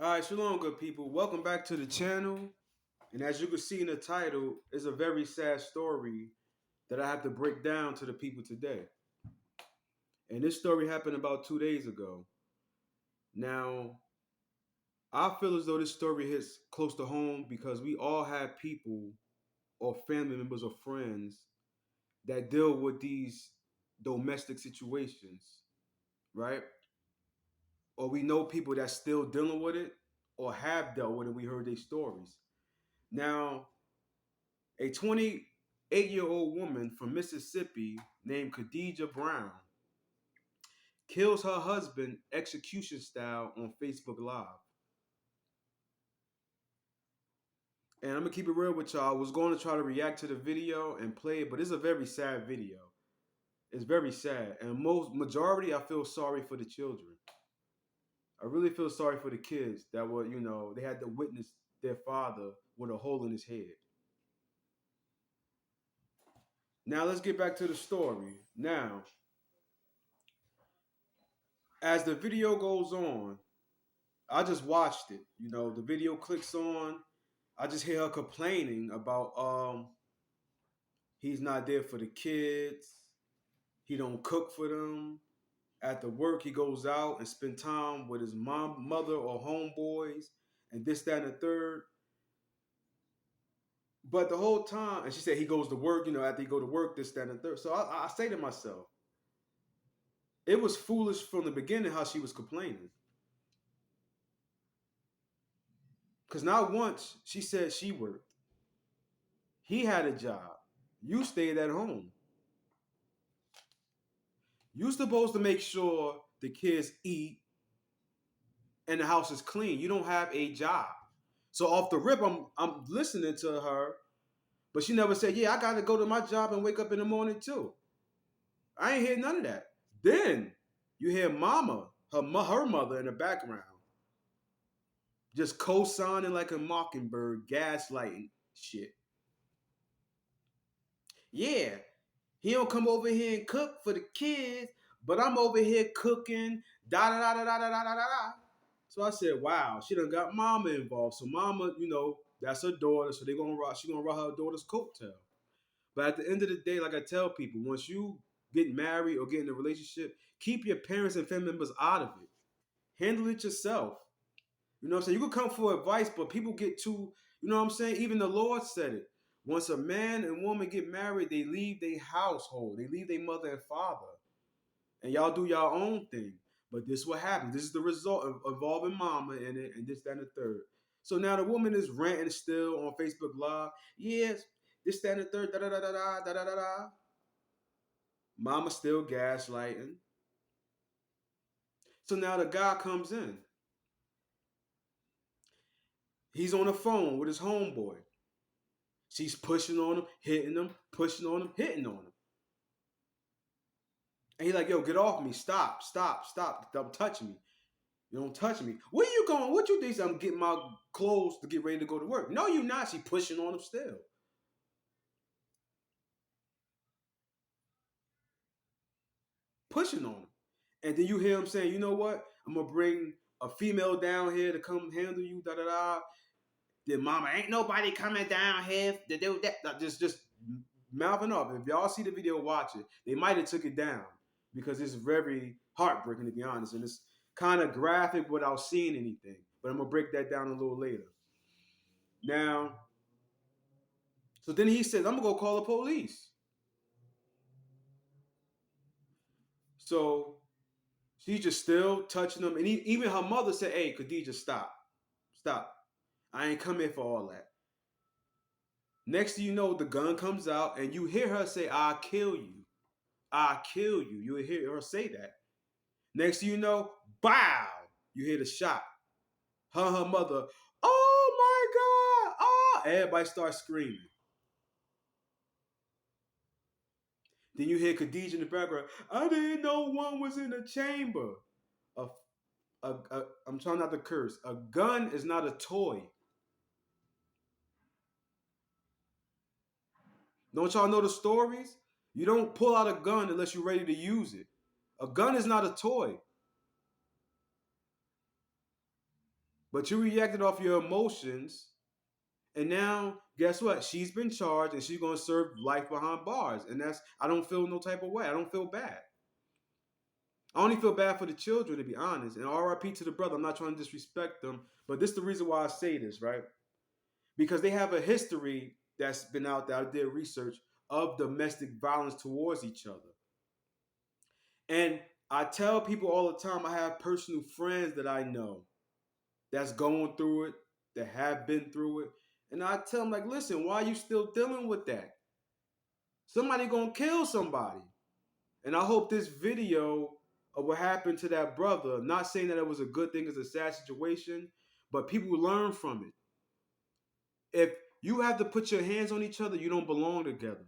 All right, shalom, good people. Welcome back to the channel. And as you can see in the title, it's a very sad story that I have to break down to the people today. And this story happened about 2 days ago. Now, I feel as though this story hits close to home because we all have people or family members or friends that deal with these domestic situations, right? Or we know people that's still dealing with it or have dealt with it. We heard their stories. Now, a 28-year-old woman from Mississippi named Kadejah Brown kills her husband execution style on Facebook Live. And I'm gonna keep it real with y'all. I was going to try to react to the video and play it, but it's a very sad video. It's very sad. And majority I feel sorry for the children. I really feel sorry for the kids that were, they had to witness their father with a hole in his head. Now let's get back to the story. Now, as the video goes on, I just watched it. The video clicks on. I just hear her complaining about he's not there for the kids. He don't cook for them. After work, he goes out and spend time with his mother, or homeboys, and this, that, and the third. But the whole time, and she said he goes to work, after he go to work, this, that, and the third. So I say to myself, it was foolish from the beginning how she was complaining. Because not once she said she worked. He had a job. You stayed at home. You're supposed to make sure the kids eat and the house is clean. You don't have a job. So off the rip, I'm listening to her, but she never said, "Yeah, I got to go to my job and wake up in the morning too." I ain't hear none of that. Then you hear Mama, her mother in the background, just co-signing like a mockingbird, gaslighting shit. Yeah, he don't come over here and cook for the kids, but I'm over here cooking, da da da da da da da da. So I said, wow, she done got mama involved. So mama, that's her daughter, so she gonna ride her daughter's coattail. But at the end of the day, like I tell people, once you get married or get in a relationship, keep your parents and family members out of it. Handle it yourself. You know what I'm saying? You can come for advice, but people get too, you know what I'm saying? Even the Lord said it. Once a man and woman get married, they leave their household. They leave their mother and father. And y'all do your own thing. But this is what happens. This is the result of involving mama in it and this, that, and the third. So now the woman is ranting still on Facebook Live. Yes, this, that, and the third, da da da da da da da da da. Mama still gaslighting. So now the guy comes in. He's on the phone with his homeboy. She's pushing on him, hitting him, pushing on him, hitting on him. And he's like, yo, get off me. Stop, stop, stop. Don't touch me. You don't touch me. Where you going? What you think? I'm getting my clothes to get ready to go to work. No, you not. She pushing on him still. Pushing on him. And then you hear him saying, you know what? I'm going to bring a female down here to come handle you, da da da. Then mama, ain't nobody coming down here to do that. Just mouthing up. If y'all see the video, watch it. They might have took it down because it's very heartbreaking, to be honest. And it's kind of graphic without seeing anything. But I'm going to break that down a little later. Now, so then he says, I'm going to go call the police. So she's just still touching them. And even her mother said, hey, Kadejah, stop. Stop. I ain't come here for all that. Next thing you know, the gun comes out and you hear her say, I'll kill you. I'll kill you. You hear her say that. Next thing you know, bow, you hear the shot. Her mother, oh my God, oh, everybody starts screaming. Then you hear Kadejah in the background, I didn't know one was in the chamber. I'm trying not to curse. A gun is not a toy. Don't y'all know the stories? You don't pull out a gun unless you're ready to use it. A gun is not a toy. But you reacted off your emotions, and now guess what? She's been charged, and she's gonna serve life behind bars. And that's I don't feel no type of way. I don't feel bad. I only feel bad for the children, to be honest. And RIP to the brother. I'm not trying to disrespect them, but this is the reason why I say this, right? Because they have a history that's been out there. I did research of domestic violence towards each other. And I tell people all the time, I have personal friends that I know that's going through it, that have been through it. And I tell them, like, listen, why are you still dealing with that? Somebody gonna kill somebody. And I hope this video of what happened to that brother, not saying that it was a good thing, it's a sad situation, but people learn from it. If you have to put your hands on each other, you don't belong together.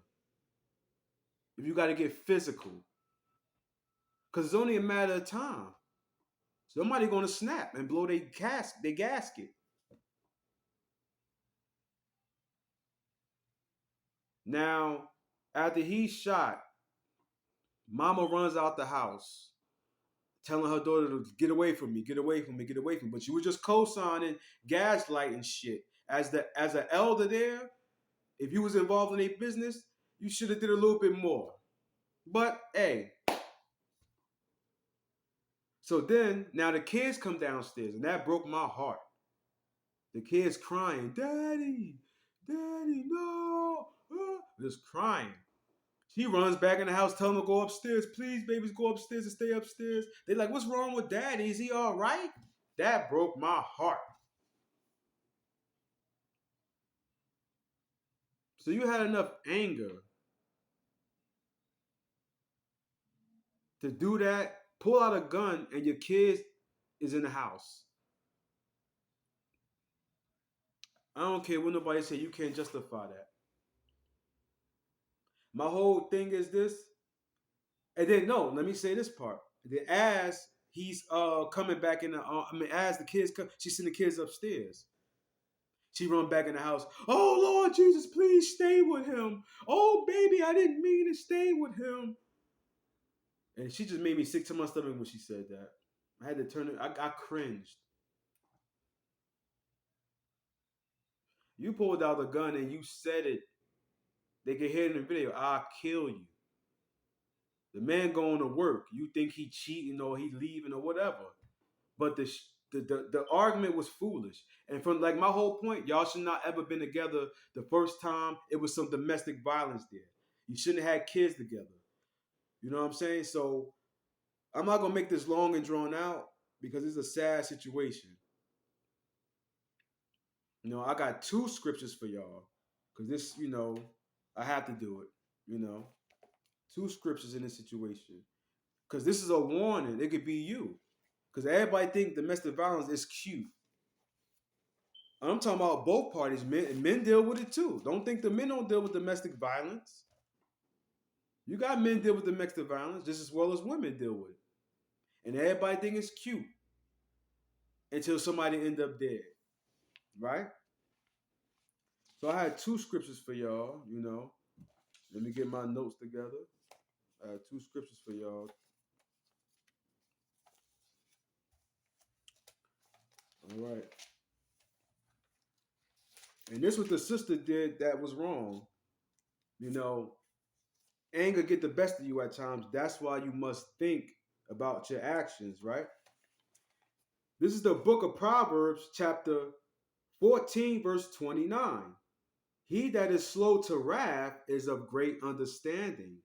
If you got to get physical, because it's only a matter of time. Somebody gonna snap and blow their gasket. Now, after he's shot, mama runs out the house, telling her daughter to get away from me, get away from me, get away from me. But you were just co-signing, gaslighting shit. As an elder there, if you was involved in a business, you should have did a little bit more. But hey, so then now the kids come downstairs, and that broke my heart. The kids crying, Daddy, Daddy, no, just crying. She runs back in the house, telling them to go upstairs. Please, babies, go upstairs and stay upstairs. They're like, what's wrong with Daddy? Is he all right? That broke my heart. So you had enough anger to do that, pull out a gun, and your kids is in the house. I don't care what nobody say, you can't justify that. My whole thing is this, and then no, let me say this part. Then as he's coming back in the, as the kids come, she send the kids upstairs. She run back in the house. Oh Lord Jesus, please stay with him. Oh baby, I didn't mean to stay with him. And she just made me sick to my stomach when she said that. I had to turn it. I cringed. You pulled out the gun and you said it. They can hear it in the video. I'll kill you. The man going to work. You think he cheating or he leaving or whatever. But the argument was foolish. And from like my whole point, y'all should not ever been together the first time it was some domestic violence there. You shouldn't have had kids together. You know what I'm saying? So I'm not gonna make this long and drawn out because it's a sad situation. You know, I got two scriptures for y'all. Cause this, I have to do it, you know. Two scriptures in this situation. Cause this is a warning. It could be you. Cause everybody think domestic violence is cute. I'm talking about both parties, men and men deal with it too. Don't think the men don't deal with domestic violence. You got men deal with domestic violence just as well as women deal with it. And everybody think it's cute until somebody end up dead. Right? So I had two scriptures for y'all, you know. Let me get my notes together. I had two scriptures for y'all. All right. And this what the sister did that was wrong. You know, anger get the best of you at times. That's why you must think about your actions, right? This is the book of Proverbs, chapter 14, verse 29. He that is slow to wrath is of great understanding,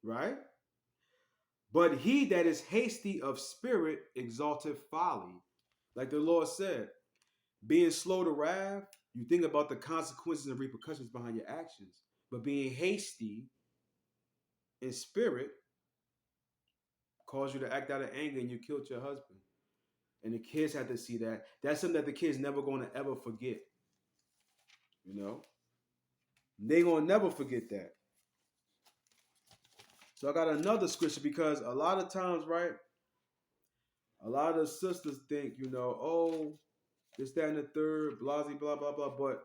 right? But he that is hasty of spirit exalteth folly. Like the Lord said, being slow to wrath, you think about the consequences and repercussions behind your actions. But being hasty in spirit caused you to act out of anger and you killed your husband. And the kids had to see that. That's something that the kids never going to ever forget. You know? They going to never forget that. So I got another scripture because a lot of times, right? A lot of sisters think, oh, this, that, and the third, blah, blah, blah, blah. But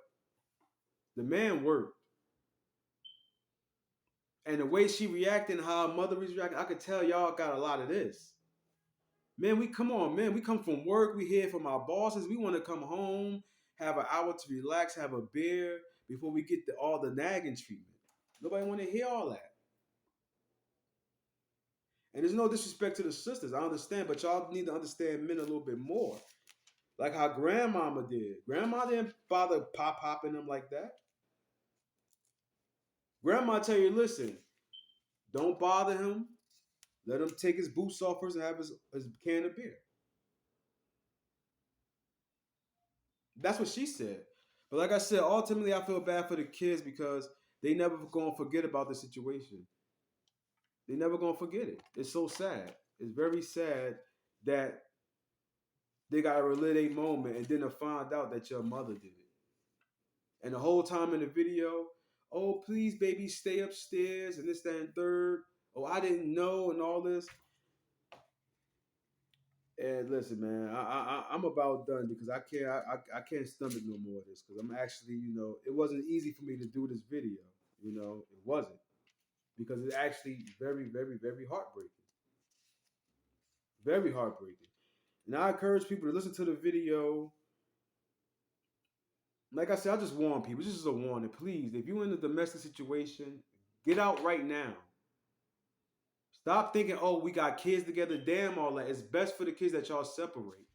the man worked. And the way she reacted and how her mother was reacting, I could tell y'all got a lot of this. Man, we come on, man. We come from work. We hear from our bosses. We want to come home, have an hour to relax, have a beer before we get all the nagging treatment. Nobody want to hear all that. And there's no disrespect to the sisters. I understand, but y'all need to understand men a little bit more. Like how grandmama did. Grandma didn't bother popping them like that. Grandma tell you, listen, don't bother him. Let him take his boots off first and have his can of beer. That's what she said. But like I said, ultimately I feel bad for the kids because they never gonna forget about the situation. They never gonna forget it. It's so sad. It's very sad that they gotta relive a moment and then to find out that your mother did it. And the whole time in the video, oh please baby stay upstairs and this, that, and third. Oh, I didn't know and all this. And listen, man, I'm about done because I can't stomach no more of this because I'm actually, it wasn't easy for me to do this video. It wasn't because it's actually very, very, very heartbreaking. Very heartbreaking. And I encourage people to listen to the video. Like I said, I just warn people. This is a warning. Please, if you're in a domestic situation, get out right now. Stop thinking, oh, we got kids together. Damn, all that. It's best for the kids that y'all separate.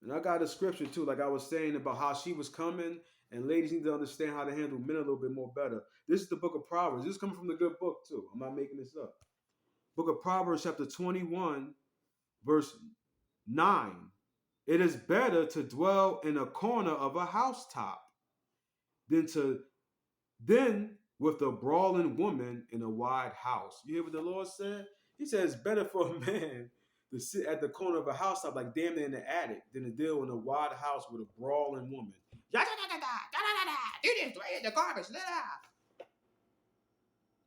And I got a scripture too, like I was saying about how she was coming, and ladies need to understand how to handle men a little bit more better. This is the book of Proverbs. This is coming from the good book too. I'm not making this up. Book of Proverbs, chapter 21, verse 9. It is better to dwell in a corner of a housetop than with a brawling woman in a wide house. You hear what the Lord said? He said it's better for a man to sit at the corner of a housetop, like damn near in the attic, than to deal in a wide house with a brawling woman. Do this, throw in the garbage, let out.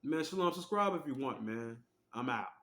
Man, shalom, subscribe if you want, man. I'm out.